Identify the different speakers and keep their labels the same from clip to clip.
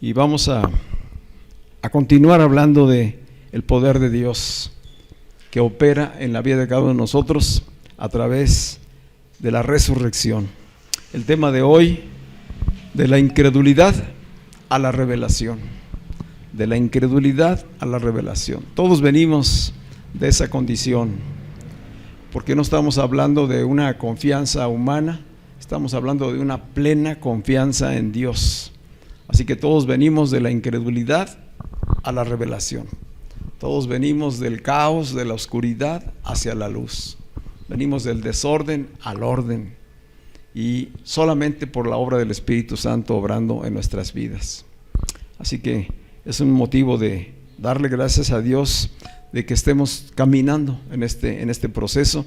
Speaker 1: y vamos a continuar hablando de el poder de Dios que opera en la vida de cada uno de nosotros a través de la resurrección. El tema de hoy, de la incredulidad a la revelación. De la incredulidad a la revelación. Todos venimos de esa condición, porque no estamos hablando de una confianza humana, estamos hablando de una plena confianza en Dios. Así que todos venimos de la incredulidad a la revelación. Todos venimos del caos, de la oscuridad hacia la luz. Venimos del desorden al orden, y solamente por la obra del Espíritu Santo obrando en nuestras vidas. Así que es un motivo de darle gracias a Dios de que estemos caminando en este proceso,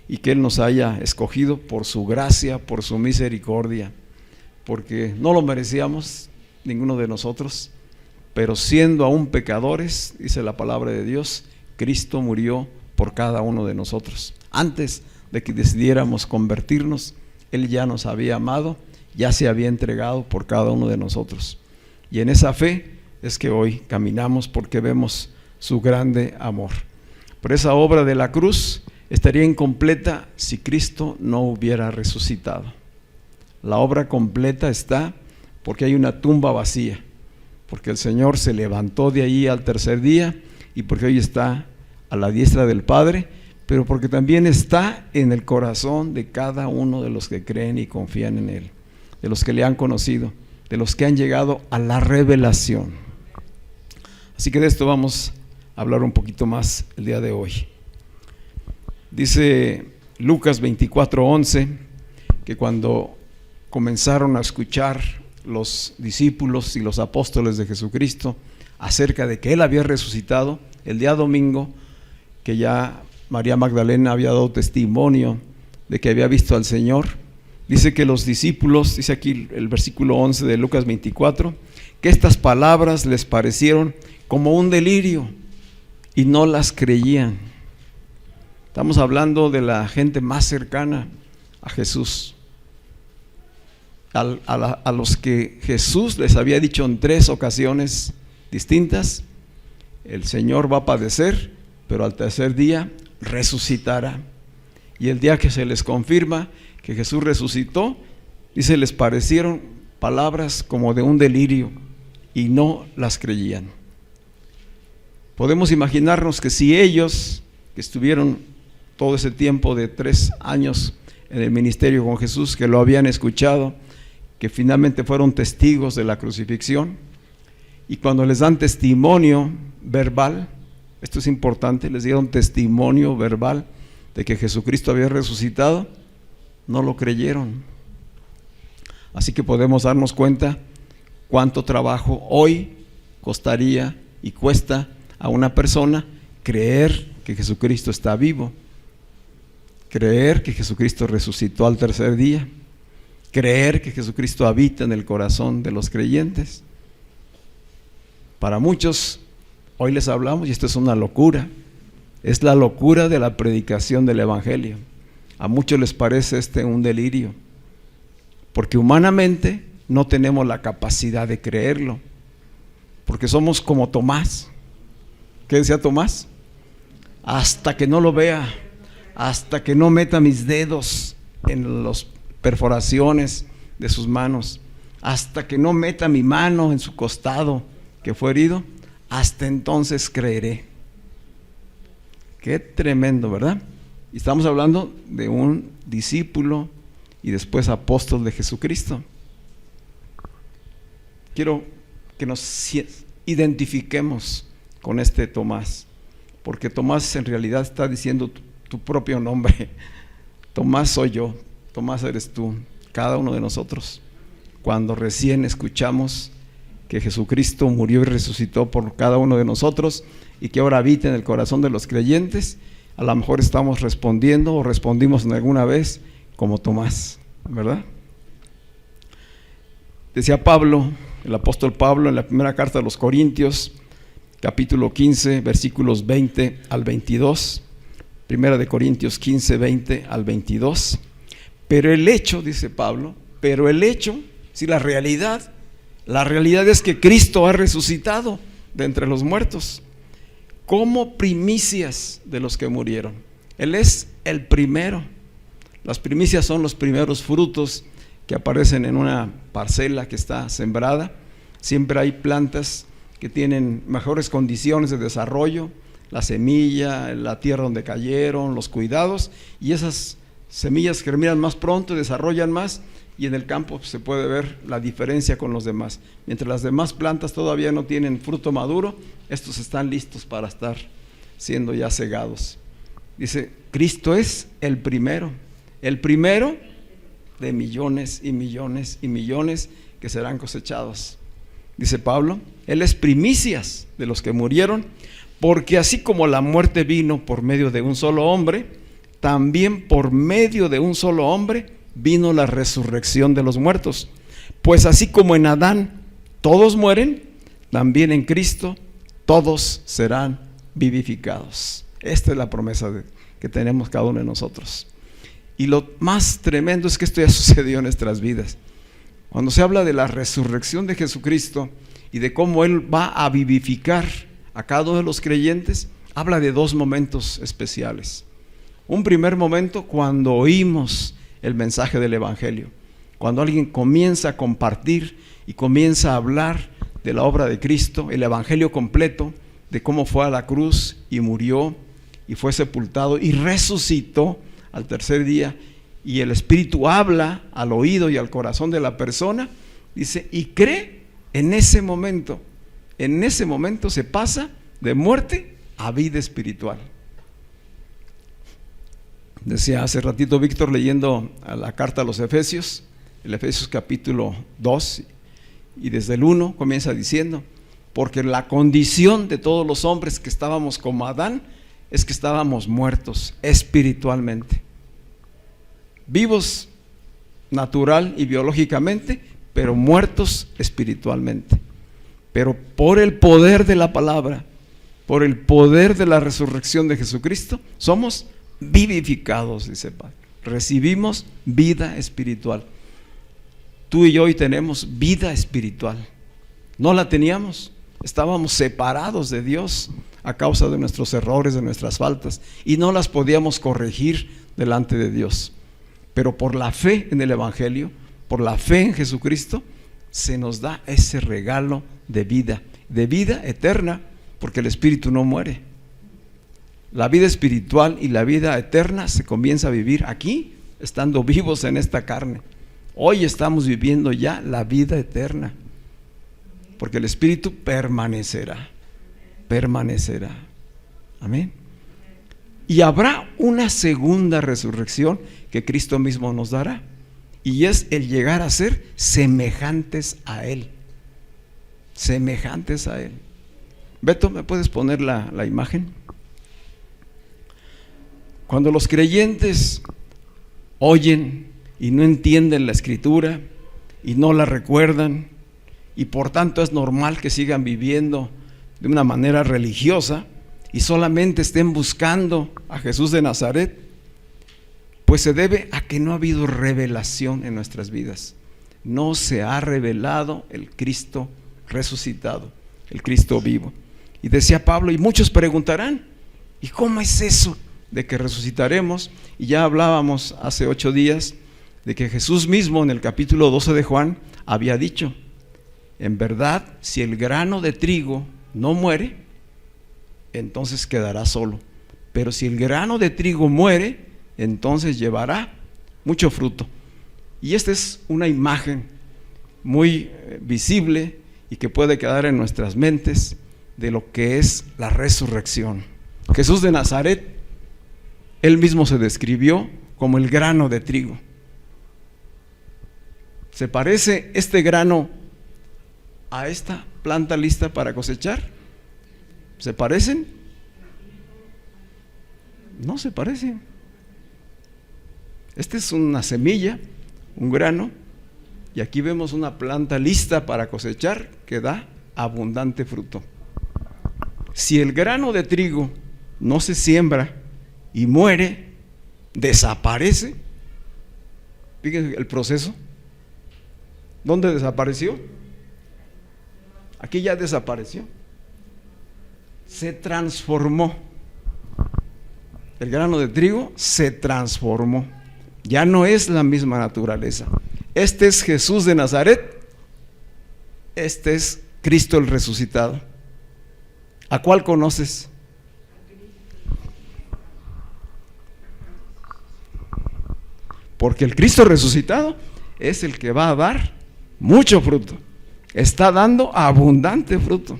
Speaker 1: y que Él nos haya escogido por su gracia, por su misericordia, porque no lo merecíamos ninguno de nosotros, pero siendo aún pecadores, dice la palabra de Dios, Cristo murió por cada uno de nosotros. Antes de que decidiéramos convertirnos, Él ya nos había amado, ya se había entregado por cada uno de nosotros. Y en esa fe es que hoy caminamos, porque vemos su grande amor. Pero esa obra de la cruz estaría incompleta si Cristo no hubiera resucitado. La obra completa está porque hay una tumba vacía, porque el Señor se levantó de allí al tercer día, y porque hoy está a la diestra del Padre, pero porque también está en el corazón de cada uno de los que creen y confían en Él, de los que le han conocido, de los que han llegado a la revelación. Así que de esto vamos a hablar un poquito más el día de hoy. Dice Lucas 24:11 que cuando comenzaron a escuchar los discípulos y los apóstoles de Jesucristo acerca de que Él había resucitado, el día domingo, que ya María Magdalena había dado testimonio de que había visto al Señor, dice que los discípulos, dice aquí el versículo 11 de Lucas 24, que estas palabras les parecieron como un delirio y no las creían. Estamos hablando de la gente más cercana a Jesús, a los que Jesús les había dicho en 3 ocasiones distintas: el Señor va a padecer, pero al tercer día resucitará. Y el día que se les confirma que Jesús resucitó, dice, les parecieron palabras como de un delirio y no las creían. Podemos imaginarnos que si ellos, que estuvieron todo ese tiempo de 3 años en el ministerio con Jesús, que lo habían escuchado, que finalmente fueron testigos de la crucifixión, y cuando les dan testimonio verbal, esto es importante, les dieron testimonio verbal de que Jesucristo había resucitado, no lo creyeron. Así que podemos darnos cuenta cuánto trabajo hoy costaría y cuesta a una persona creer que Jesucristo está vivo, creer que Jesucristo resucitó al tercer día, creer que Jesucristo habita en el corazón de los creyentes. Para muchos, hoy les hablamos, y esto es una locura, es la locura de la predicación del Evangelio. A muchos les parece un delirio, porque humanamente no tenemos la capacidad de creerlo, porque somos como Tomás. ¿Qué decía Tomás? Hasta que no lo vea, hasta que no meta mis dedos en las perforaciones de sus manos, hasta que no meta mi mano en su costado que fue herido, hasta entonces creeré. Qué tremendo, ¿verdad? Y estamos hablando de un discípulo y después apóstol de Jesucristo. Quiero que nos identifiquemos con este Tomás, porque Tomás en realidad está diciendo tu propio nombre. Tomás soy yo, Tomás eres tú, cada uno de nosotros. Cuando recién escuchamos que Jesucristo murió y resucitó por cada uno de nosotros, y que ahora habita en el corazón de los creyentes, a lo mejor estamos respondiendo o respondimos en alguna vez como Tomás, ¿verdad? Decía Pablo, el apóstol Pablo, en la primera carta a los Corintios, capítulo 15, versículos 20 al 22, primera de Corintios 15, 20 al 22, pero el hecho, dice Pablo, pero el hecho, si la realidad La realidad es que Cristo ha resucitado de entre los muertos como primicias de los que murieron. Él es el primero. Las primicias son los primeros frutos que aparecen en una parcela que está sembrada. Siempre hay plantas que tienen mejores condiciones de desarrollo, la semilla, la tierra donde cayeron, los cuidados, y esas semillas germinan más pronto, desarrollan más, y en el campo se puede ver la diferencia con los demás. Mientras las demás plantas todavía no tienen fruto maduro, estos están listos para estar siendo ya cegados. Dice, Cristo es el primero de millones y millones y millones que serán cosechados. Dice Pablo, Él es primicias de los que murieron, porque así como la muerte vino por medio de un solo hombre, también por medio de un solo hombre vino la resurrección de los muertos. Pues así como en Adán todos mueren, también en Cristo todos serán vivificados. Esta es la promesa que tenemos cada uno de nosotros. Y lo más tremendo es que esto ya sucedió en nuestras vidas. Cuando se habla de la resurrección de Jesucristo y de cómo Él va a vivificar a cada uno de los creyentes, habla de dos momentos especiales. Un primer momento cuando oímos el mensaje del Evangelio, cuando alguien comienza a compartir y comienza a hablar de la obra de Cristo, el Evangelio completo, de cómo fue a la cruz y murió y fue sepultado y resucitó al tercer día, y el Espíritu habla al oído y al corazón de la persona, dice, y cree. En ese momento se pasa de muerte a vida espiritual. Decía hace ratito Víctor, leyendo la carta a los Efesios, el Efesios capítulo 2, y desde el 1 comienza diciendo, porque la condición de todos los hombres que estábamos como Adán es que estábamos muertos espiritualmente, vivos natural y biológicamente, pero muertos espiritualmente. Pero por el poder de la palabra, por el poder de la resurrección de Jesucristo, somos vivificados, dice Pablo. Recibimos vida espiritual. Tú y yo hoy tenemos vida espiritual. No la teníamos, estábamos separados de Dios a causa de nuestros errores, de nuestras faltas, y no las podíamos corregir delante de Dios. Pero por la fe en el Evangelio, por la fe en Jesucristo, se nos da ese regalo de vida eterna, porque el Espíritu no muere. La vida espiritual y la vida eterna se comienza a vivir aquí, estando vivos en esta carne. Hoy estamos viviendo ya la vida eterna, porque el Espíritu permanecerá. Amén. Y habrá una segunda resurrección que Cristo mismo nos dará, y es el llegar a ser semejantes a Él. Semejantes a Él. Beto, ¿me puedes poner la imagen? Cuando los creyentes oyen y no entienden la Escritura y no la recuerdan, y por tanto es normal que sigan viviendo de una manera religiosa y solamente estén buscando a Jesús de Nazaret, pues se debe a que no ha habido revelación en nuestras vidas. No se ha revelado el Cristo resucitado, el Cristo vivo. Y decía Pablo, y muchos preguntarán, ¿y cómo es eso de que resucitaremos? Y ya hablábamos hace 8 días de que Jesús mismo en el capítulo 12 de Juan había dicho, en verdad, si el grano de trigo no muere, entonces quedará solo. Pero si el grano de trigo muere, entonces llevará mucho fruto. Y esta es una imagen muy visible y que puede quedar en nuestras mentes de lo que es la resurrección. Jesús de Nazaret, Él mismo se describió como el grano de trigo. ¿Se parece este grano a esta planta lista para cosechar? ¿Se parecen? No se parecen. Esta es una semilla, un grano, y aquí vemos una planta lista para cosechar que da abundante fruto. Si el grano de trigo no se siembra y muere, desaparece. Fíjense el proceso. ¿Dónde desapareció? Aquí ya desapareció. Se transformó. El grano de trigo se transformó. Ya no es la misma naturaleza. Este es Jesús de Nazaret. Este es Cristo el resucitado. ¿A cuál conoces? Porque el Cristo resucitado es el que va a dar mucho fruto. Está dando abundante fruto.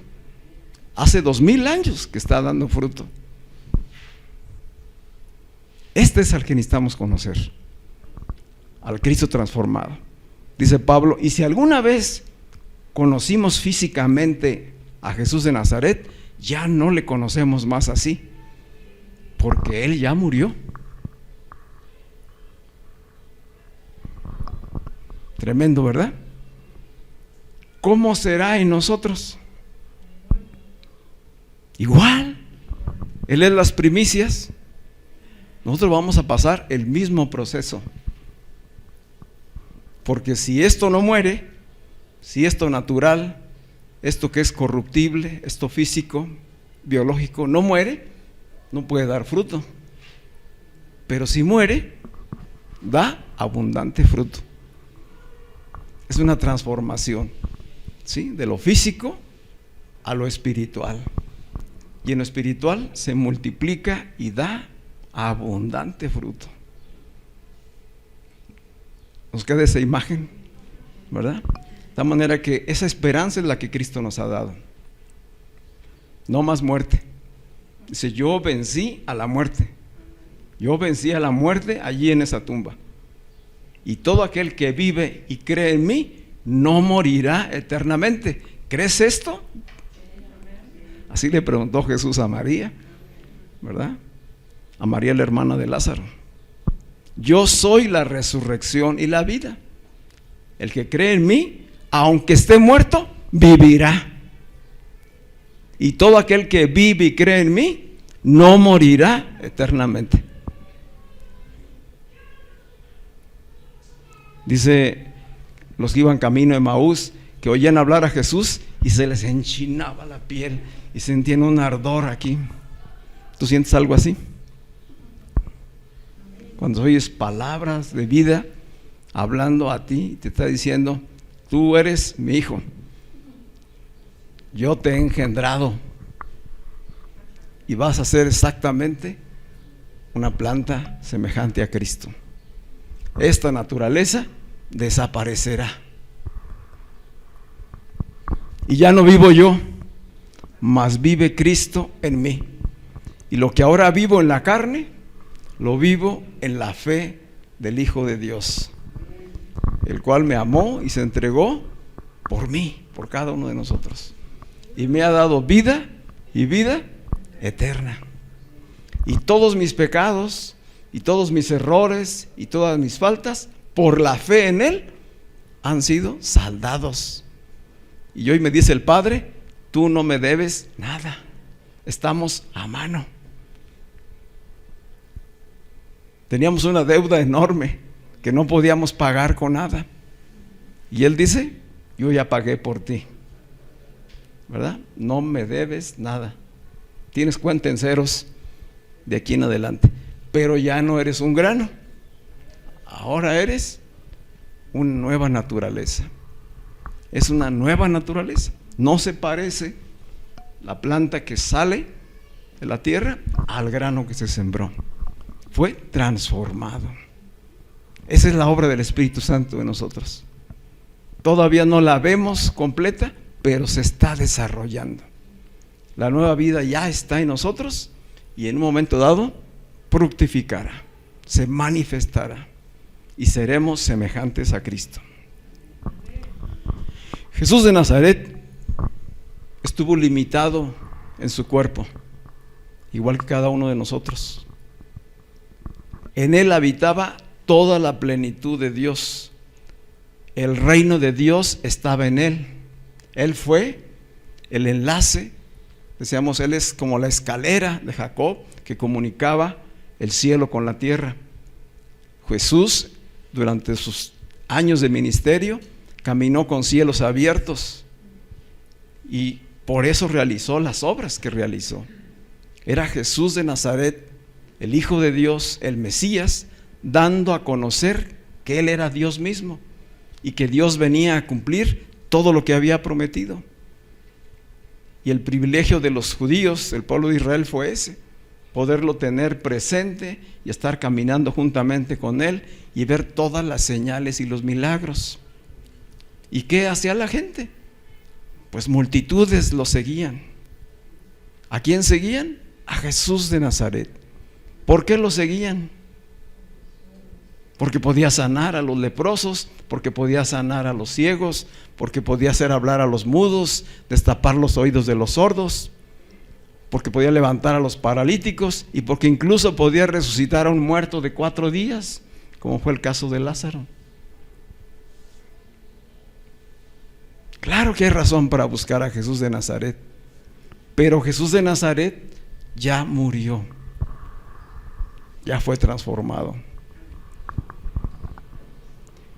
Speaker 1: Hace 2000 años que está dando fruto. Este es al que necesitamos conocer, al Cristo transformado. Dice Pablo, y si alguna vez conocimos físicamente a Jesús de Nazaret, ya no le conocemos más así, porque Él ya murió. Tremendo, ¿verdad? ¿Cómo será en nosotros? Igual. Él es las primicias. Nosotros vamos a pasar el mismo proceso. Porque si esto no muere, si esto natural, esto que es corruptible, esto físico, biológico, no muere, no puede dar fruto. Pero si muere, da abundante fruto. Es una transformación, ¿sí? De lo físico a lo espiritual. Y en lo espiritual se multiplica y da abundante fruto. Nos queda esa imagen, ¿verdad? De tal manera que esa esperanza es la que Cristo nos ha dado. No más muerte. Dice, yo vencí a la muerte. Yo vencí a la muerte allí en esa tumba. Y todo aquel que vive y cree en mí no morirá eternamente. ¿Crees esto? Así le preguntó Jesús a María, ¿verdad? A María, la hermana de Lázaro. Yo soy la resurrección y la vida. El que cree en mí, aunque esté muerto, vivirá. Y todo aquel que vive y cree en mí, no morirá eternamente. Dice los que iban camino de Emaús, que oían hablar a Jesús y se les enchinaba la piel y sentían un ardor aquí. ¿Tú sientes algo así? Cuando oyes palabras de vida hablando a ti, te está diciendo, tú eres mi hijo, yo te he engendrado y vas a ser exactamente una planta semejante a Cristo. Esta naturaleza desaparecerá y ya no vivo yo, mas vive Cristo en mí. Y lo que ahora vivo en la carne, lo vivo en la fe del Hijo de Dios, el cual me amó y se entregó por mí, por cada uno de nosotros, y me ha dado vida y vida eterna. Y todos mis pecados y todos mis errores y todas mis faltas, por la fe en Él, han sido saldados. Y hoy me dice el Padre, tú no me debes nada, estamos a mano. Teníamos una deuda enorme que no podíamos pagar con nada. Y Él dice, yo ya pagué por ti, ¿verdad? No me debes nada. Tienes cuenta en ceros de aquí en adelante. Pero ya no eres un grano. Ahora eres una nueva naturaleza. Es una nueva naturaleza. No se parece la planta que sale de la tierra al grano que se sembró. Fue transformado. Esa es la obra del Espíritu Santo en nosotros. Todavía no la vemos completa, pero se está desarrollando. La nueva vida ya está en nosotros y en un momento dado fructificará, se manifestará y seremos semejantes a Cristo. Jesús de Nazaret estuvo limitado en su cuerpo, igual que cada uno de nosotros. En Él habitaba toda la plenitud de Dios. El reino de Dios estaba en Él. Él fue el enlace, decíamos, Él es como la escalera de Jacob que comunicaba el cielo con la tierra. Jesús, durante sus años de ministerio, caminó con cielos abiertos y por eso realizó las obras que realizó. Era Jesús de Nazaret, el Hijo de Dios, el Mesías, dando a conocer que Él era Dios mismo y que Dios venía a cumplir todo lo que había prometido. Y el privilegio de los judíos, el pueblo de Israel, fue ese: poderlo tener presente y estar caminando juntamente con Él y ver todas las señales y los milagros. ¿Y qué hacía la gente? Pues multitudes lo seguían. ¿A quién seguían? A Jesús de Nazaret. ¿Por qué lo seguían? Porque podía sanar a los leprosos, porque podía sanar a los ciegos, porque podía hacer hablar a los mudos, destapar los oídos de los sordos, porque podía levantar a los paralíticos y porque incluso podía resucitar a un muerto de 4 días, como fue el caso de Lázaro. Claro que hay razón para buscar a Jesús de Nazaret, pero Jesús de Nazaret ya murió, ya fue transformado.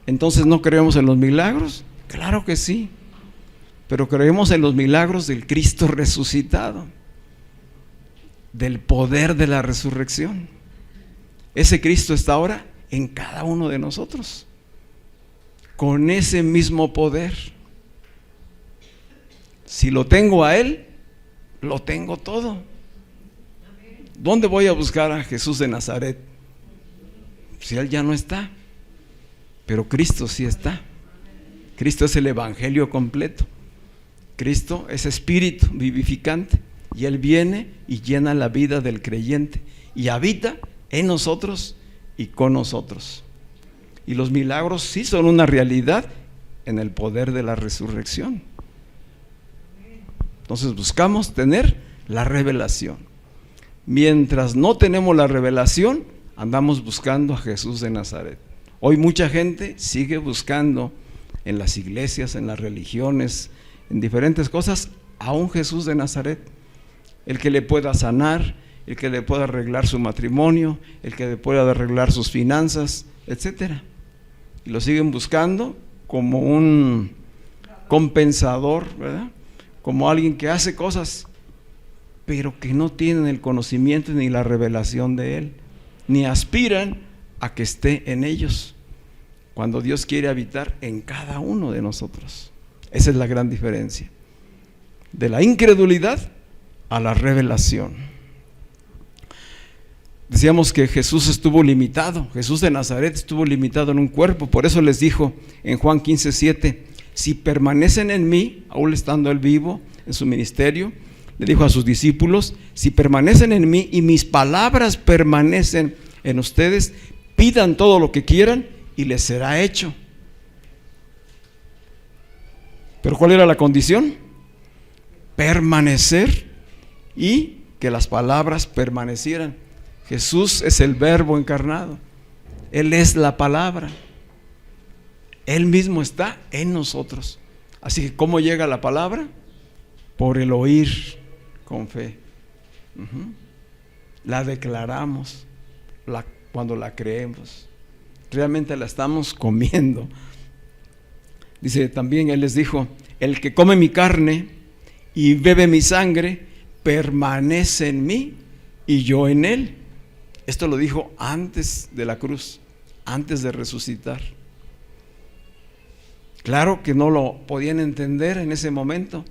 Speaker 1: Entonces, ¿no creemos en los milagros? Claro que sí, pero creemos en los milagros del Cristo resucitado, del poder de la resurrección. Ese Cristo está ahora en cada uno de nosotros, con ese mismo poder. Si lo tengo a Él, lo tengo todo. ¿Dónde voy a buscar a Jesús de Nazaret? Si Él ya no está, pero Cristo sí está. Cristo es el evangelio completo. Cristo es espíritu vivificante y Él viene y llena la vida del creyente y habita en nosotros y con nosotros. Y los milagros sí son una realidad en el poder de la resurrección. Entonces buscamos tener la revelación. Mientras no tenemos la revelación, andamos buscando a Jesús de Nazaret. Hoy mucha gente sigue buscando en las iglesias, en las religiones, en diferentes cosas, a un Jesús de Nazaret, el que le pueda sanar, el que le pueda arreglar su matrimonio, el que le pueda arreglar sus finanzas, etcétera. Y lo siguen buscando como un compensador, ¿verdad? Como alguien que hace cosas, pero que no tienen el conocimiento ni la revelación de Él, ni aspiran a que esté en ellos, cuando Dios quiere habitar en cada uno de nosotros. Esa es la gran diferencia, de la incredulidad a la revelación. Decíamos que Jesús estuvo limitado, Jesús de Nazaret estuvo limitado en un cuerpo, por eso les dijo en Juan 15:7, si permanecen en mí, aún estando Él vivo en su ministerio, le dijo a sus discípulos, si permanecen en mí y mis palabras permanecen en ustedes, pidan todo lo que quieran y les será hecho. ¿Pero cuál era la condición? Permanecer y que las palabras permanecieran. Jesús es el Verbo encarnado, Él es la palabra, Él mismo está en nosotros. Así que ¿cómo llega la palabra? Por el oír con fe. La declaramos cuando la creemos, realmente la estamos comiendo. Dice también, Él les dijo, el que come mi carne y bebe mi sangre permanece en mí y yo en él. Esto lo dijo antes de la cruz, antes de resucitar. Claro que no lo podían entender en ese momento,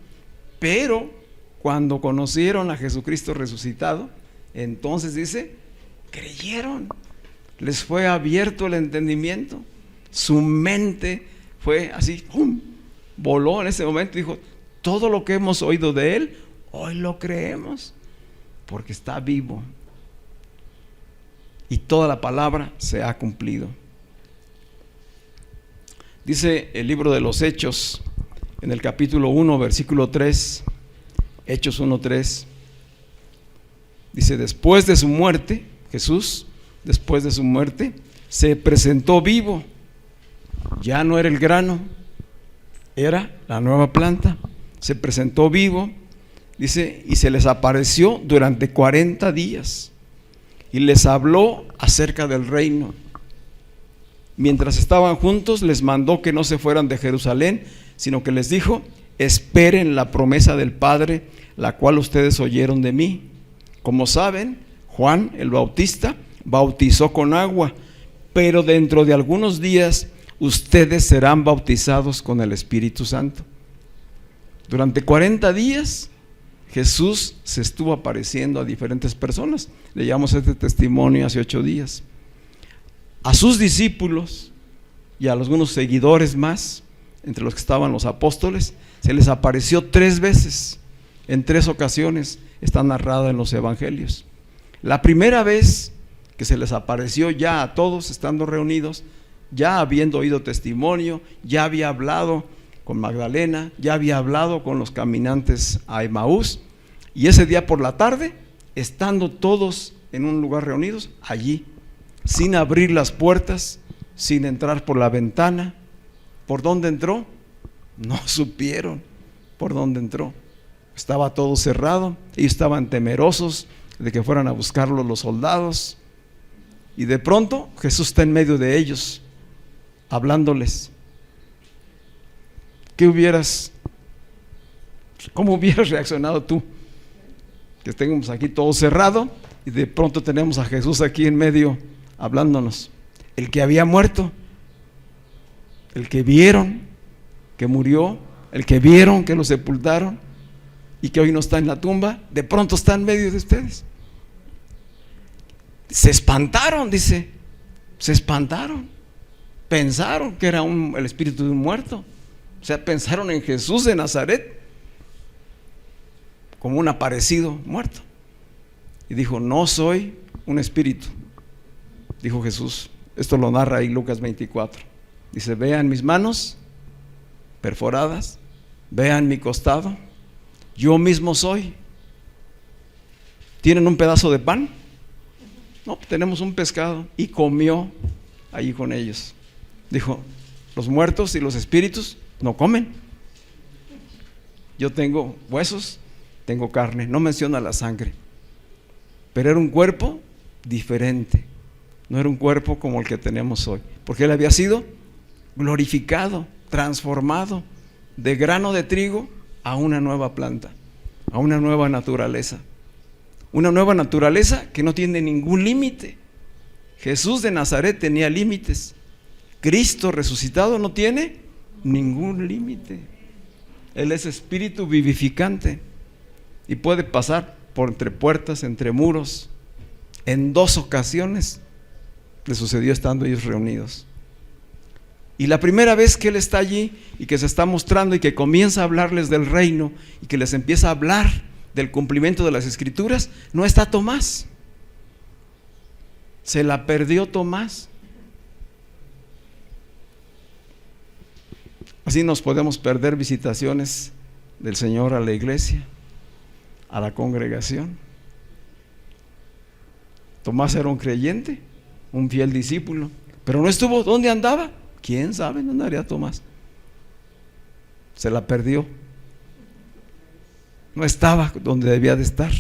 Speaker 1: pero cuando conocieron a Jesucristo resucitado, entonces dice, creyeron, les fue abierto el entendimiento, su mente fue así, ¡pum!, voló en ese momento y dijo, todo lo que hemos oído de Él, hoy lo creemos, porque está vivo. Y toda la palabra se ha cumplido. Dice el libro de los Hechos, en el capítulo 1, versículo 3, Hechos 1:3, dice, después de su muerte, Jesús, después de su muerte, se presentó vivo. Ya no era el grano, era la nueva planta. Se presentó vivo, dice, y se les apareció durante 40 días y les habló acerca del reino. Mientras estaban juntos, les mandó que no se fueran de Jerusalén, sino que les dijo, esperen la promesa del Padre, la cual ustedes oyeron de mí. Como saben, Juan el Bautista bautizó con agua, pero dentro de algunos días ustedes serán bautizados con el Espíritu Santo. Durante 40 días Jesús se estuvo apareciendo a diferentes personas. Leíamos este testimonio hace 8 días. A sus discípulos y a algunos seguidores más, entre los que estaban los apóstoles, se les apareció 3 veces, en 3 ocasiones, está narrada en los evangelios. La primera vez que se les apareció ya a todos estando reunidos, ya habiendo oído testimonio, ya había hablado con Magdalena, ya había hablado con los caminantes a Emaús, y ese día por la tarde, estando todos en un lugar reunidos, allí, sin abrir las puertas, sin entrar por la ventana. ¿Por dónde entró? No supieron por dónde entró. Estaba todo cerrado, ellos estaban temerosos de que fueran a buscarlo los soldados, y de pronto Jesús está en medio de ellos, hablándoles. ¿Cómo hubieras reaccionado tú? Que estemos aquí todo cerrado y de pronto tenemos a Jesús aquí en medio hablándonos. El que había muerto, el que vieron que murió, el que vieron que lo sepultaron y que hoy no está en la tumba, de pronto está en medio de ustedes. Se espantaron, dice, se espantaron, pensaron que era el espíritu de un muerto. O sea, pensaron en Jesús de Nazaret como un aparecido muerto. Y dijo: no soy un espíritu, dijo Jesús. Esto lo narra ahí Lucas 24. Dice: vean mis manos perforadas, vean mi costado, yo mismo soy. ¿Tienen un pedazo de pan? No, tenemos un pescado. Y comió allí con ellos. Dijo: los muertos y los espíritus no comen. Yo tengo huesos, tengo carne. No menciona la sangre, pero era un cuerpo diferente. No era un cuerpo como el que tenemos hoy, porque él había sido glorificado, transformado de grano de trigo a una nueva planta, a una nueva naturaleza. Una nueva naturaleza que no tiene ningún límite. Jesús de Nazaret tenía límites. Cristo resucitado no tiene ningún límite. Él es espíritu vivificante y puede pasar por entre puertas, entre muros. En 2 ocasiones le sucedió estando ellos reunidos. Y la primera vez que Él está allí y que se está mostrando y que comienza a hablarles del reino y que les empieza a hablar del cumplimiento de las Escrituras, no está Tomás. Se la perdió Tomás. Así nos podemos perder visitaciones del Señor a la iglesia, a la congregación. Tomás era un creyente, un fiel discípulo, pero no estuvo. ¿Dónde andaba? ¿Quién sabe dónde andaría Tomás? Se la perdió. No estaba donde debía de estar.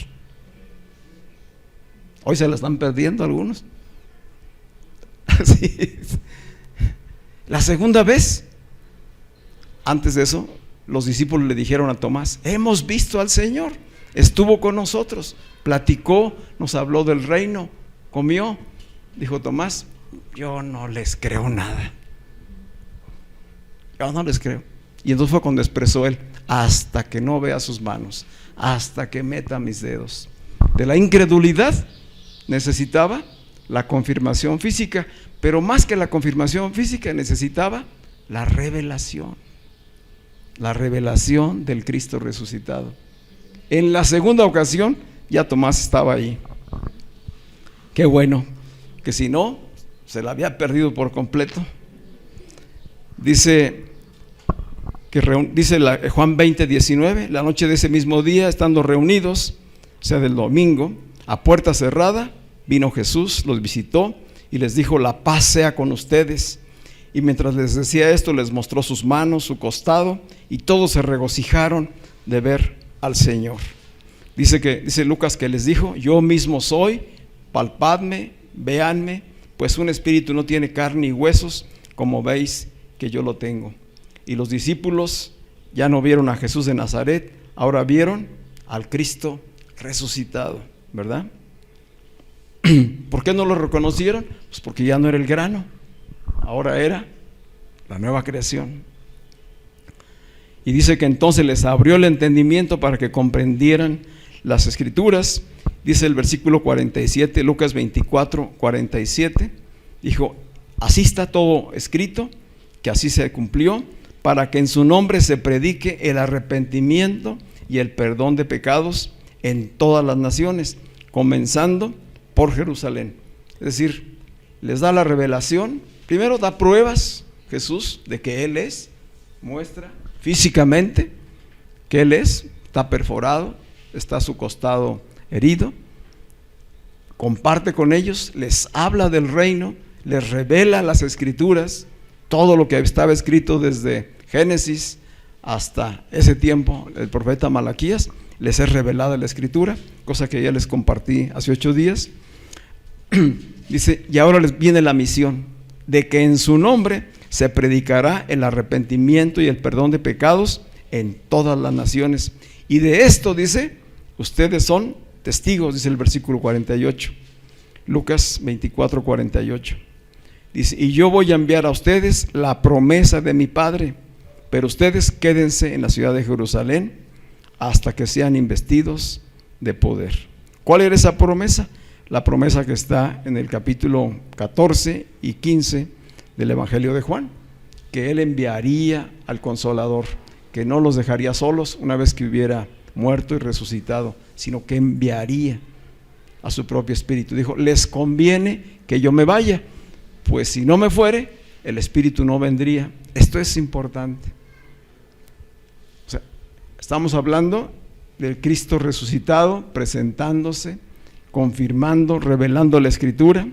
Speaker 1: Hoy se la están perdiendo algunos. Así es. La segunda vez, antes de eso, los discípulos le dijeron a Tomás: hemos visto al Señor, estuvo con nosotros, platicó, nos habló del reino, comió. Dijo Tomás: yo no les creo nada. Yo no les creo. Y entonces fue cuando expresó él: hasta que no vea sus manos, hasta que meta mis dedos. De la incredulidad necesitaba la confirmación física, pero más que la confirmación física necesitaba la revelación del Cristo resucitado. En la segunda ocasión ya Tomás estaba ahí. Qué bueno, que si no, se la había perdido por completo. Dice Juan 20:19, la noche de ese mismo día, estando reunidos, o sea, del domingo, a puerta cerrada, vino Jesús, los visitó y les dijo: la paz sea con ustedes. Y mientras les decía esto, les mostró sus manos, su costado, y todos se regocijaron de ver al Señor. Dice Lucas que les dijo: yo mismo soy, palpadme, véanme, pues un espíritu no tiene carne y huesos, como veis que yo lo tengo. Y los discípulos Ya no vieron a Jesús de Nazaret, ahora vieron al Cristo resucitado, ¿verdad? ¿Por qué no lo reconocieron? Pues porque ya no era el grano, ahora era la nueva creación. Y dice que entonces les abrió el entendimiento para que comprendieran las Escrituras. Dice el versículo 47, Lucas 24, 47, dijo: así está todo escrito, que así se cumplió, para que en su nombre se predique el arrepentimiento y el perdón de pecados en todas las naciones, comenzando por Jerusalén. Es decir, les da la revelación, primero da pruebas Jesús de que Él es, muestra físicamente que Él es, está perforado, está su costado herido, comparte con ellos, les habla del reino, les revela las Escrituras, todo lo que estaba escrito desde Génesis hasta ese tiempo, el profeta Malaquías, les es revelada la Escritura, cosa que ya les compartí hace 8 días. Dice, y ahora les viene la misión de que en su nombre se predicará el arrepentimiento y el perdón de pecados en todas las naciones. Y de esto, dice, ustedes son testigos, dice el versículo 48, Lucas 24, 48. Dice, y yo voy a enviar a ustedes la promesa de mi Padre, pero ustedes quédense en la ciudad de Jerusalén hasta que sean investidos de poder. ¿Cuál era esa promesa? La promesa que está en el capítulo 14 y 15 del Evangelio de Juan, que Él enviaría al Consolador, que no los dejaría solos una vez que hubiera muerto y resucitado, sino que enviaría a su propio Espíritu. Dijo, les conviene que yo me vaya, pues si no me fuere, el Espíritu no vendría. Esto es importante. O sea, estamos hablando del Cristo resucitado, presentándose, confirmando, revelando la Escritura,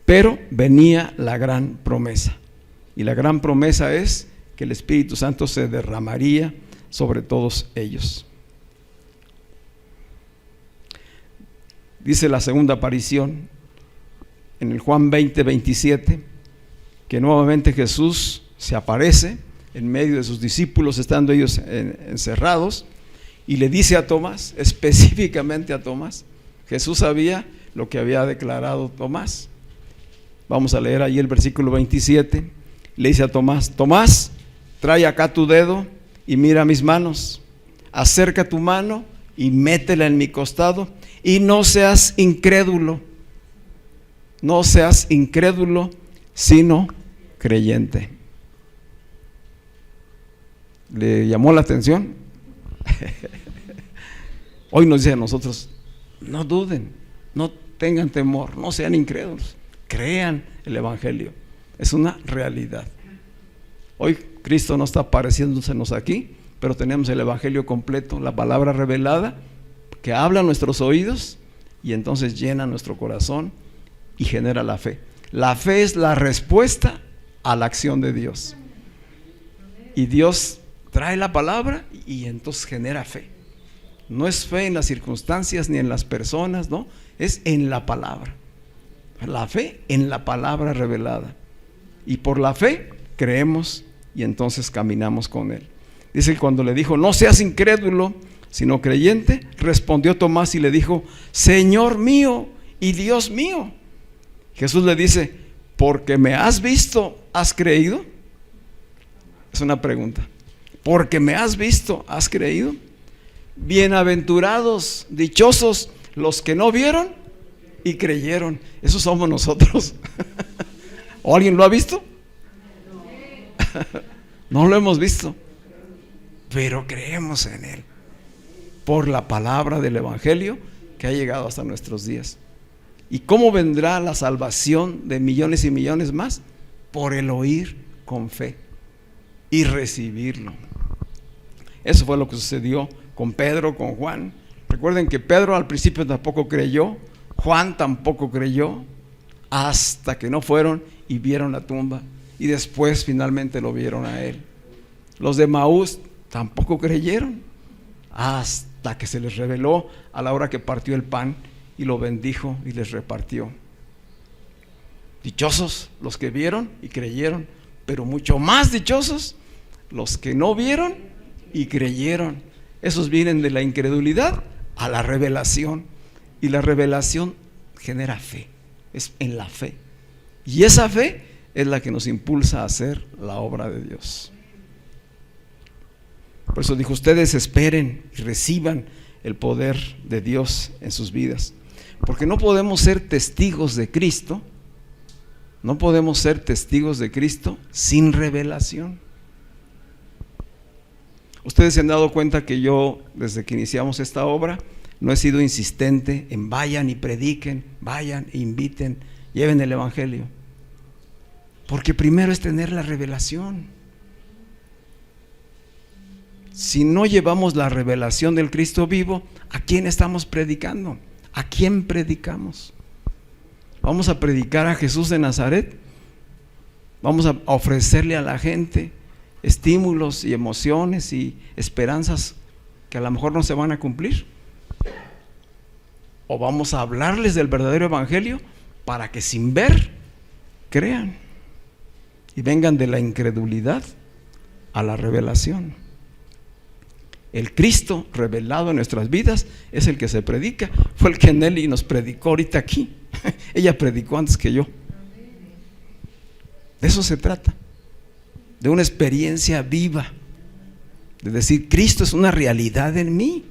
Speaker 1: pero venía la gran promesa, y la gran promesa es que el Espíritu Santo se derramaría sobre todos ellos. Dice la segunda aparición en el Juan 20, 27, que nuevamente Jesús se aparece en medio de sus discípulos, estando ellos encerrados, y le dice a Tomás, específicamente a Tomás. Jesús sabía lo que había declarado Tomás. Vamos a leer ahí el versículo 27. Le dice a Tomás, Tomás, trae acá tu dedo y mira mis manos, acerca tu mano y métela en mi costado, y no seas incrédulo, no seas incrédulo, sino creyente. ¿Le llamó la atención? Hoy nos dice a nosotros, no duden, no tengan temor, no sean incrédulos, crean el Evangelio, es una realidad. Hoy Cristo no está apareciéndosenos aquí, pero tenemos el Evangelio completo, la palabra revelada que habla a nuestros oídos y entonces llena nuestro corazón y genera la fe. La fe es la respuesta a la acción de Dios, y Dios trae la palabra y entonces genera fe. No es fe en las circunstancias ni en las personas, no, es en la palabra. La fe en la palabra revelada, y por la fe creemos y entonces caminamos con Él. Dice que cuando le dijo, no seas incrédulo, sino creyente, respondió Tomás y le dijo, Señor mío y Dios mío. Jesús le dice, porque me has visto, ¿has creído? Es una pregunta. Porque me has visto, ¿has creído? Bienaventurados, dichosos los que no vieron y creyeron. Esos somos nosotros. ¿O alguien lo ha visto? No lo hemos visto, pero creemos en Él por la palabra del Evangelio que ha llegado hasta nuestros días. ¿Y cómo vendrá la salvación de millones y millones más? Por el oír con fe y recibirlo. Eso fue lo que sucedió con Pedro, con Juan. Recuerden que Pedro al principio tampoco creyó, Juan tampoco creyó, hasta que no fueron y vieron la tumba, y después finalmente lo vieron a él. Los de Maús tampoco creyeron, hasta que se les reveló a la hora que partió el pan y lo bendijo y les repartió. Dichosos los que vieron y creyeron, pero mucho más dichosos los que no vieron y creyeron. Esos vienen de la incredulidad a la revelación. Y la revelación genera fe, es en la fe. Y esa fe es la que nos impulsa a hacer la obra de Dios. Por eso dijo, ustedes esperen y reciban el poder de Dios en sus vidas. Porque no podemos ser testigos de Cristo, no podemos ser testigos de Cristo sin revelación. Ustedes se han dado cuenta que yo, desde que iniciamos esta obra, no he sido insistente en vayan y prediquen, vayan e inviten, lleven el evangelio. Porque primero es tener la revelación. Si no llevamos la revelación del Cristo vivo, ¿a quién estamos predicando? ¿A quién predicamos? ¿Vamos a predicar a Jesús de Nazaret? ¿Vamos a ofrecerle a la gente estímulos y emociones y esperanzas que a lo mejor no se van a cumplir? ¿O vamos a hablarles del verdadero evangelio para que sin ver crean y vengan de la incredulidad a la revelación? El Cristo revelado en nuestras vidas es el que se predica. Fue el que Nelly nos predicó ahorita aquí. Ella predicó antes que yo. De eso se trata, de una experiencia viva, de decir, Cristo es una realidad en mí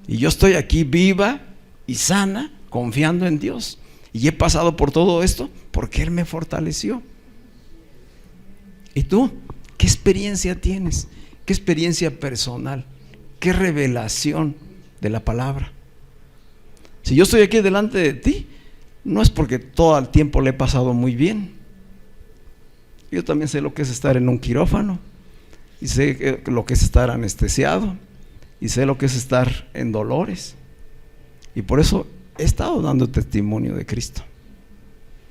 Speaker 1: y yo estoy aquí viva y sana, confiando en Dios, y he pasado por todo esto porque Él me fortaleció. ¿Y tú? ¿Qué experiencia tienes? ¿Qué experiencia personal? ¿Qué revelación de la palabra? Si yo estoy aquí delante de ti, no es porque todo el tiempo le he pasado muy bien. Yo también sé lo que es estar en un quirófano, y sé lo que es estar anestesiado, y sé lo que es estar en dolores. Y por eso he estado dando testimonio de Cristo.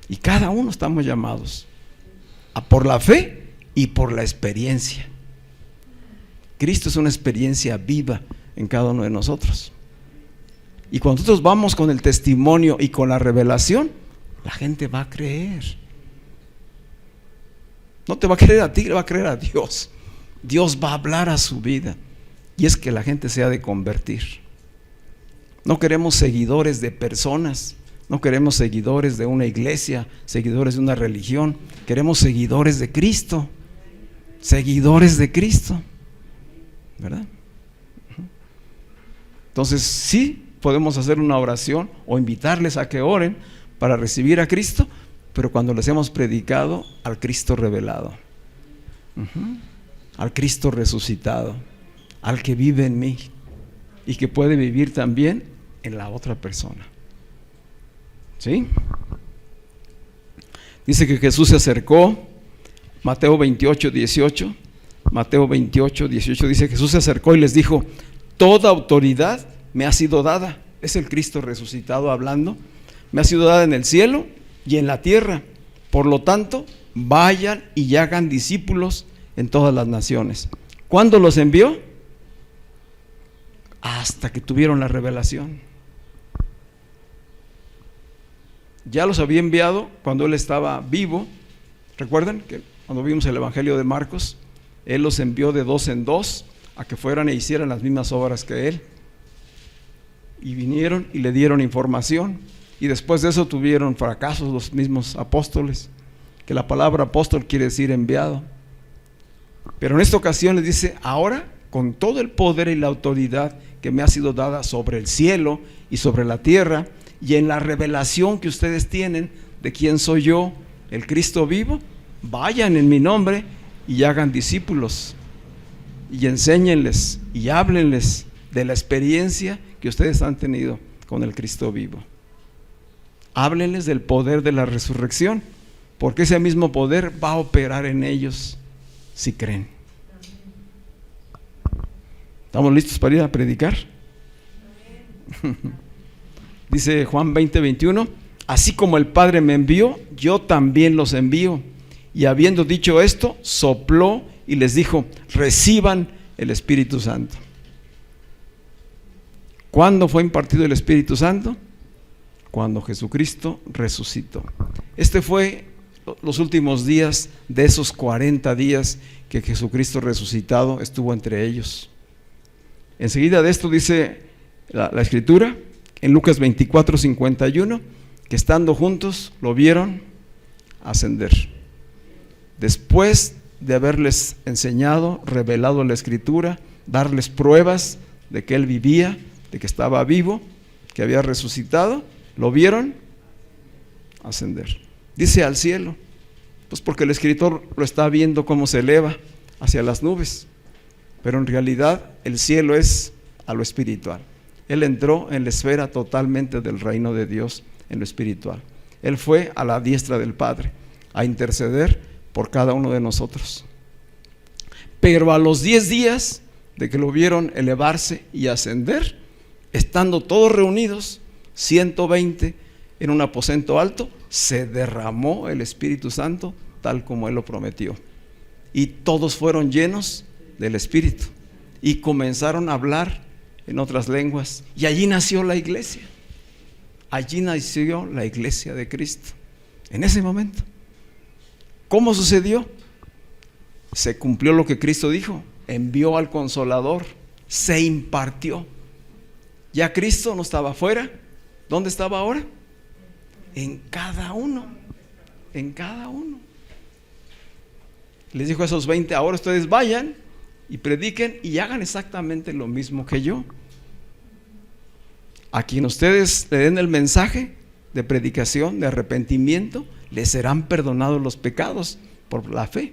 Speaker 1: Y cada uno estamos llamados a por la fe y por la experiencia. Cristo es una experiencia viva en cada uno de nosotros. Y cuando nosotros vamos con el testimonio y con la revelación, la gente va a creer. No te va a creer a ti, le va a creer a Dios. Dios va a hablar a su vida. Y es que la gente se ha de convertir. No queremos seguidores de personas, no queremos seguidores de una iglesia, seguidores de una religión. Queremos seguidores de Cristo. Seguidores de Cristo, ¿verdad? Entonces sí podemos hacer una oración o invitarles a que oren para recibir a Cristo, pero cuando les hemos predicado al Cristo revelado, al Cristo resucitado, al que vive en mí y que puede vivir también en la otra persona. ¿Sí? Dice que Jesús se acercó, Mateo 28, 18. Mateo 28, 18 dice, Jesús se acercó y les dijo, toda autoridad me ha sido dada. Es el Cristo resucitado hablando. Me ha sido dada en el cielo y en la tierra. Por lo tanto, vayan y hagan discípulos en todas las naciones. ¿Cuándo los envió? Hasta que tuvieron la revelación. Ya los había enviado cuando Él estaba vivo. ¿Recuerdan que cuando vimos el Evangelio de Marcos, Él los envió de dos en dos a que fueran e hicieran las mismas obras que Él? Y vinieron y le dieron información, y después de eso tuvieron fracasos los mismos apóstoles, que la palabra apóstol quiere decir enviado. Pero en esta ocasión les dice, ahora con todo el poder y la autoridad que me ha sido dada sobre el cielo y sobre la tierra, y en la revelación que ustedes tienen de quién soy yo, el Cristo vivo, vayan en mi nombre y hagan discípulos y enséñenles y háblenles de la experiencia que ustedes han tenido con el Cristo vivo. Háblenles del poder de la resurrección, porque ese mismo poder va a operar en ellos si creen. ¿Estamos listos para ir a predicar? Dice Juan 20, 21, así como el Padre me envió, yo también los envío. Y habiendo dicho esto, sopló y les dijo, reciban el Espíritu Santo. ¿Cuándo fue impartido el Espíritu Santo? Cuando Jesucristo resucitó. Este fue los últimos días de esos 40 días que Jesucristo resucitado estuvo entre ellos. Enseguida de esto dice la Escritura, en Lucas 24:51, que estando juntos lo vieron ascender. Después de haberles enseñado, revelado la Escritura, darles pruebas de que Él vivía, de que estaba vivo, que había resucitado, lo vieron ascender. Dice al cielo, pues porque el escritor lo está viendo cómo se eleva hacia las nubes, pero en realidad el cielo es a lo espiritual. Él entró en la esfera totalmente del reino de Dios, en lo espiritual. Él fue a la diestra del Padre a interceder por cada uno de nosotros. Pero a los 10 días de que lo vieron elevarse y ascender, estando todos reunidos, 120 en un aposento alto, se derramó el Espíritu Santo tal como Él lo prometió. Y todos fueron llenos del Espíritu y comenzaron a hablar en otras lenguas. Y allí nació la iglesia. Allí nació la iglesia de Cristo. En ese momento. ¿Cómo sucedió? Se cumplió lo que Cristo dijo. Envió al Consolador. Se impartió. Ya Cristo no estaba afuera. ¿Dónde estaba ahora? En cada uno. En cada uno. Les dijo a esos 20, ahora ustedes vayan y prediquen y hagan exactamente lo mismo que yo. A quien ustedes le den el mensaje de predicación, de arrepentimiento, les serán perdonados los pecados por la fe.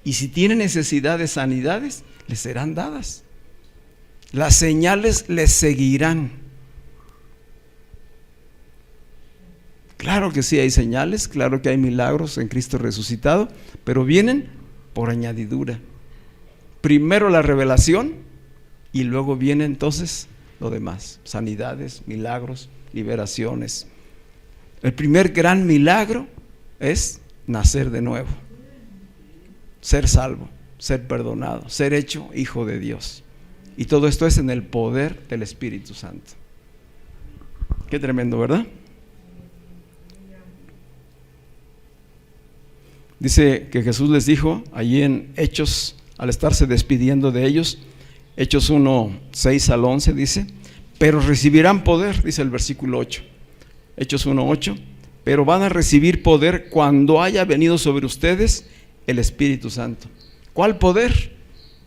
Speaker 1: Y si tienen necesidad de sanidades, les serán dadas. Las señales les seguirán. Claro que sí hay señales, claro que hay milagros en Cristo resucitado, pero vienen por añadidura. Primero la revelación y luego viene entonces lo demás, sanidades, milagros, liberaciones. El primer gran milagro es nacer de nuevo, ser salvo, ser perdonado, ser hecho hijo de Dios. Y todo esto es en el poder del Espíritu Santo. Qué tremendo, ¿verdad? Dice que Jesús les dijo allí en Hechos, al estarse despidiendo de ellos, Hechos 1:6 al 11 dice, pero recibirán poder, dice el versículo 8, Hechos 1:8, pero van a recibir poder cuando haya venido sobre ustedes el Espíritu Santo. ¿Cuál poder?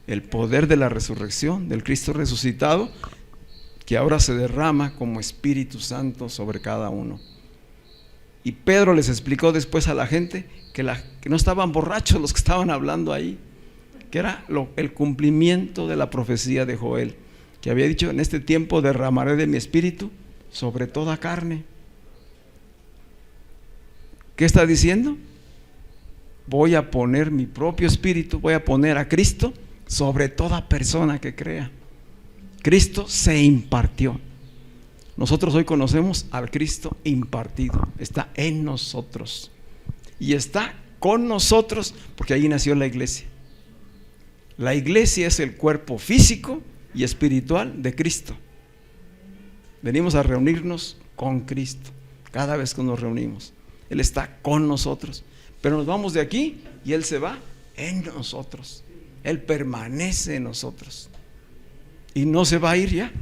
Speaker 1: El poder de la resurrección, del Cristo resucitado, que ahora se derrama como Espíritu Santo sobre cada uno. Y Pedro les explicó después a la gente que no estaban borrachos los que estaban hablando ahí, que era el cumplimiento de la profecía de Joel, que había dicho, en este tiempo derramaré de mi espíritu sobre toda carne. ¿Qué está diciendo? Voy a poner mi propio espíritu, voy a poner a Cristo sobre toda persona que crea. Cristo se impartió. Nosotros hoy conocemos al Cristo impartido, está en nosotros y está con nosotros porque ahí nació la iglesia. La iglesia es el cuerpo físico y espiritual de Cristo. Venimos a reunirnos con Cristo cada vez que nos reunimos. Él está con nosotros, pero nos vamos de aquí y Él se va en nosotros. Él permanece en nosotros y no se va a ir ya.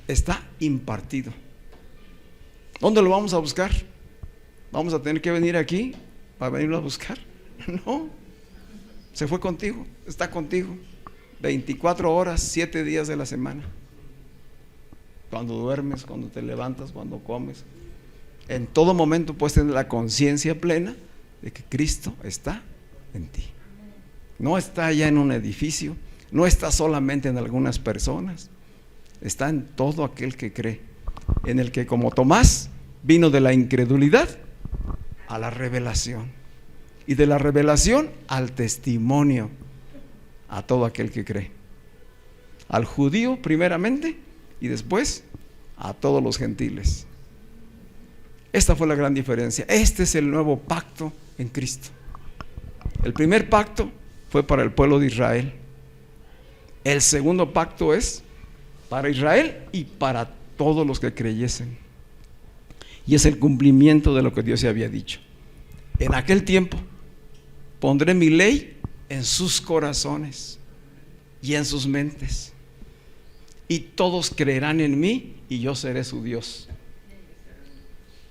Speaker 1: Está impartido. ¿Dónde lo vamos a buscar? ¿Vamos a tener que venir aquí para venirlo a buscar? No, se fue contigo, está contigo 24 horas, 7 días de la semana. Cuando duermes, cuando te levantas, cuando comes, en todo momento puedes tener la conciencia plena de que Cristo está en ti. No está allá en un edificio, no está solamente en algunas personas, está en todo aquel que cree, en el que, como Tomás, vino de la incredulidad a la revelación, y de la revelación al testimonio a todo aquel que cree, al judío primeramente y después a todos los gentiles. Esta fue la gran diferencia. Este es el nuevo pacto en Cristo. El primer pacto fue para el pueblo de Israel. El segundo pacto es para Israel y para todos los que creyesen. y es el cumplimiento de lo que Dios se había dicho. En aquel tiempo pondré mi ley en sus corazones y en sus mentes, y todos creerán en mí y yo seré su Dios.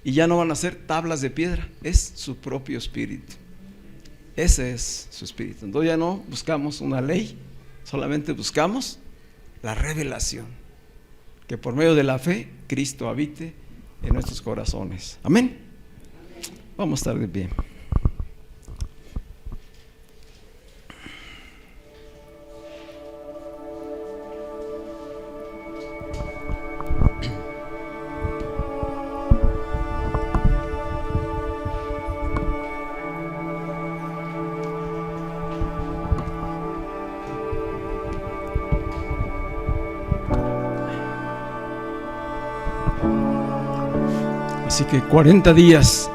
Speaker 1: Y ya no van a ser tablas de piedra, es su propio espíritu. Ese es su espíritu. Entonces ya no buscamos una ley, solamente buscamos la revelación, que por medio de la fe Cristo habite en nuestros corazones. Amén. Vamos a estar de pie. Así que 40 días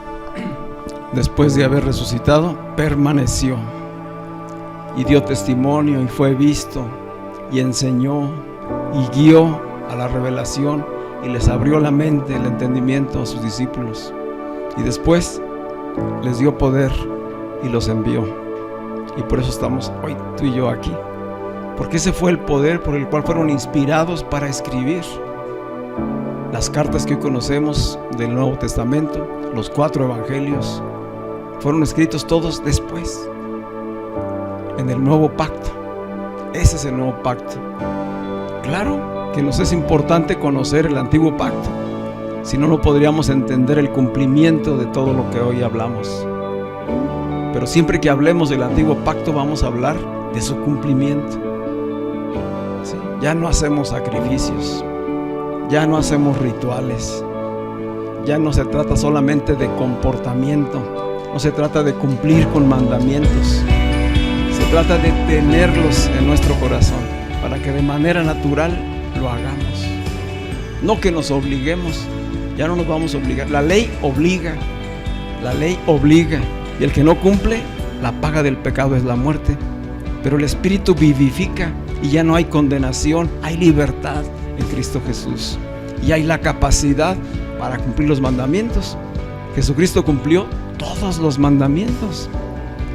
Speaker 1: después de haber resucitado, permaneció y dio testimonio y fue visto y enseñó y guió a la revelación y les abrió la mente, el entendimiento a sus discípulos, y después les dio poder y los envió. Y por eso estamos hoy tú y yo aquí, porque ese fue el poder por el cual fueron inspirados para escribir las cartas que hoy conocemos del Nuevo Testamento. Los 4 evangelios fueron escritos todos después, en el nuevo pacto. Ese es el nuevo pacto. Claro que nos es importante conocer el antiguo pacto, si no, no podríamos entender el cumplimiento de todo lo que hoy hablamos. Pero siempre que hablemos del antiguo pacto, vamos a hablar de su cumplimiento. ¿Sí? Ya no hacemos sacrificios, ya no hacemos rituales, ya no se trata solamente de comportamiento, no se trata de cumplir con mandamientos, se trata de tenerlos en nuestro corazón para que de manera natural lo hagamos, no que nos obliguemos. Ya no nos vamos a obligar. La ley obliga, y el que no cumple, la paga del pecado es la muerte, pero el Espíritu vivifica y ya no hay condenación, hay libertad en Cristo Jesús, y hay la capacidad para cumplir los mandamientos. Jesucristo cumplió todos los mandamientos,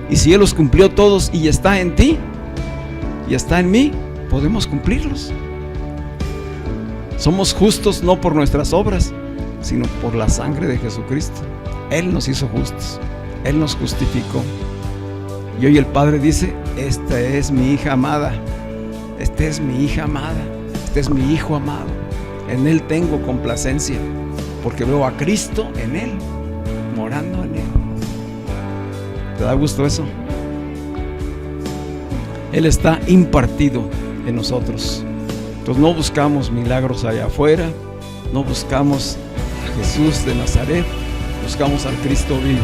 Speaker 1: y si Él los cumplió todos y está en ti y está en mí, podemos cumplirlos. Somos justos no por nuestras obras, sino por la sangre de Jesucristo. Él nos hizo justos, Él nos justificó. Y hoy el Padre dice: esta es mi hija amada, esta es mi hija amada, este es mi hijo amado. En Él tengo complacencia, porque veo a Cristo en Él, morando en Él. ¿Te da gusto eso? Él está impartido en nosotros. Entonces no buscamos milagros allá afuera, no buscamos a Jesús de Nazaret, buscamos al Cristo vivo,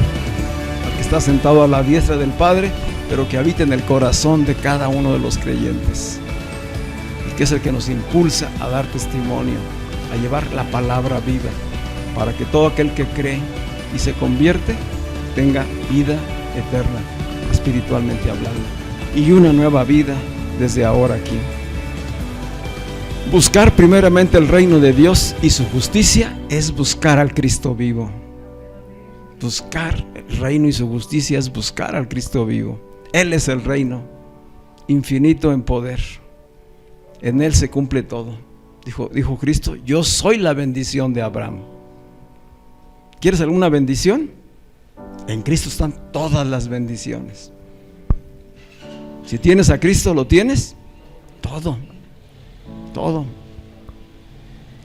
Speaker 1: al que está sentado a la diestra del Padre, pero que habita en el corazón de cada uno de los creyentes, y que es el que nos impulsa a dar testimonio, a llevar la palabra viva, para que todo aquel que cree y se convierte tenga vida eterna, espiritualmente hablando, y una nueva vida desde ahora aquí. Buscar primeramente el reino de Dios y su justicia es buscar al Cristo vivo. Buscar el reino y su justicia es buscar al Cristo vivo. Él es el reino, infinito en poder. En Él se cumple todo. Dijo Cristo: yo soy la bendición de Abraham. ¿Quieres alguna bendición? En Cristo están todas las bendiciones. Si tienes a Cristo, lo tienes todo. Todo.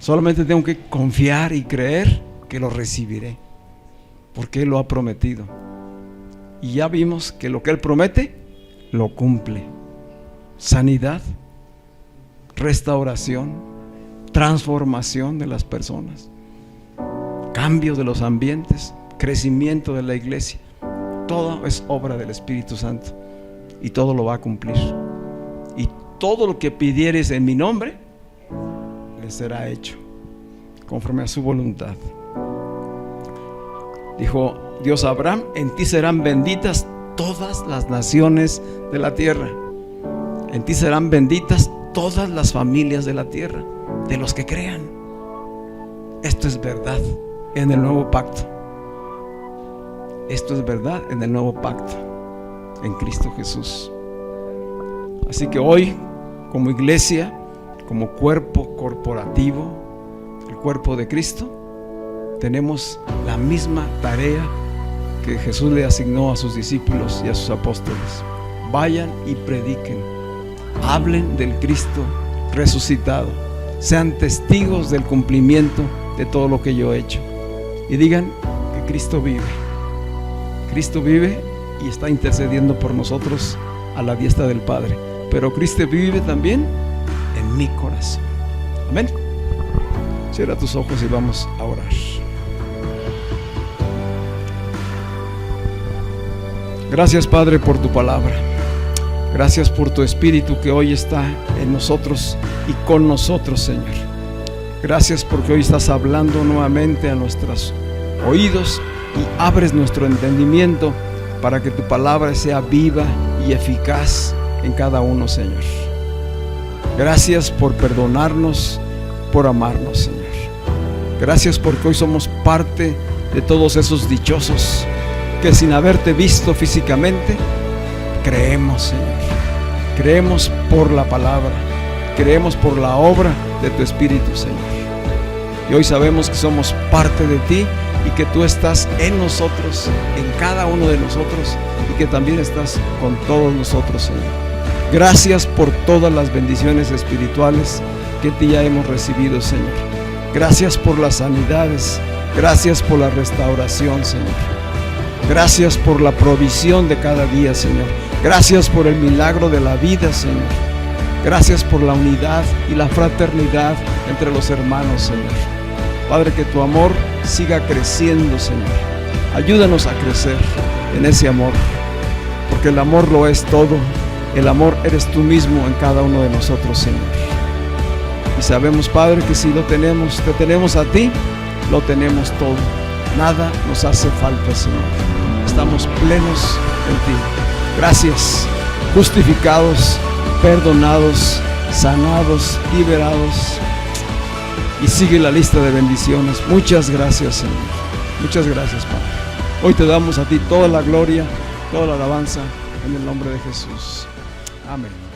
Speaker 1: Solamente tengo que confiar y creer que lo recibiré, porque Él lo ha prometido. Y ya vimos que lo que Él promete, lo cumple. Sanidad, restauración, transformación de las personas, cambio de los ambientes, crecimiento de la iglesia. Todo es obra del Espíritu Santo, y todo lo va a cumplir. Y todo lo que pidieres en mi nombre, les será hecho conforme a su voluntad. Dijo Dios a Abraham: en ti serán benditas todas las naciones de la tierra. En ti serán benditas todas las familias de la tierra, de los que crean. Esto es verdad. en el nuevo pacto. Esto es verdad en el nuevo pacto, en Cristo Jesús. Así que hoy, como iglesia, como cuerpo corporativo, el cuerpo de Cristo, tenemos la misma tarea que Jesús le asignó a sus discípulos y a sus apóstoles. Vayan y prediquen, hablen del Cristo resucitado, sean testigos del cumplimiento de todo lo que yo he hecho, y digan que Cristo vive. Cristo vive y está intercediendo por nosotros a la diestra del Padre, pero Cristo vive también en mi corazón. Amén. Cierra tus ojos y vamos a orar. Gracias, Padre, por tu palabra. Gracias por tu Espíritu que hoy está en nosotros y con nosotros, Señor. Gracias porque hoy estás hablando nuevamente a nuestros oídos y abres nuestro entendimiento para que tu palabra sea viva y eficaz en cada uno, Señor. Gracias por perdonarnos, por amarnos, Señor. Gracias porque hoy somos parte de todos esos dichosos que sin haberte visto físicamente, creemos, Señor. Creemos por la palabra, creemos por la obra de tu Espíritu, Señor. Y hoy sabemos que somos parte de ti y que tú estás en nosotros, en cada uno de nosotros, y que también estás con todos nosotros, Señor. Gracias por todas las bendiciones espirituales que en ti ya hemos recibido, Señor. Gracias por las sanidades, gracias por la restauración, Señor. Gracias por la provisión de cada día, Señor. Gracias por el milagro de la vida, Señor. Gracias por la unidad y la fraternidad entre los hermanos, Señor. Padre, que tu amor siga creciendo, Señor. Ayúdanos a crecer en ese amor, porque el amor lo es todo. El amor eres tú mismo en cada uno de nosotros, Señor. Y sabemos, Padre, que si lo tenemos, te tenemos a ti, lo tenemos todo. Nada nos hace falta, Señor. Estamos plenos en ti. Gracias. Justificados, perdonados, sanados, liberados. Y sigue la lista de bendiciones. Muchas gracias, Señor. Muchas gracias, Padre. Hoy te damos a ti toda la gloria, toda la alabanza en el nombre de Jesús. Amén.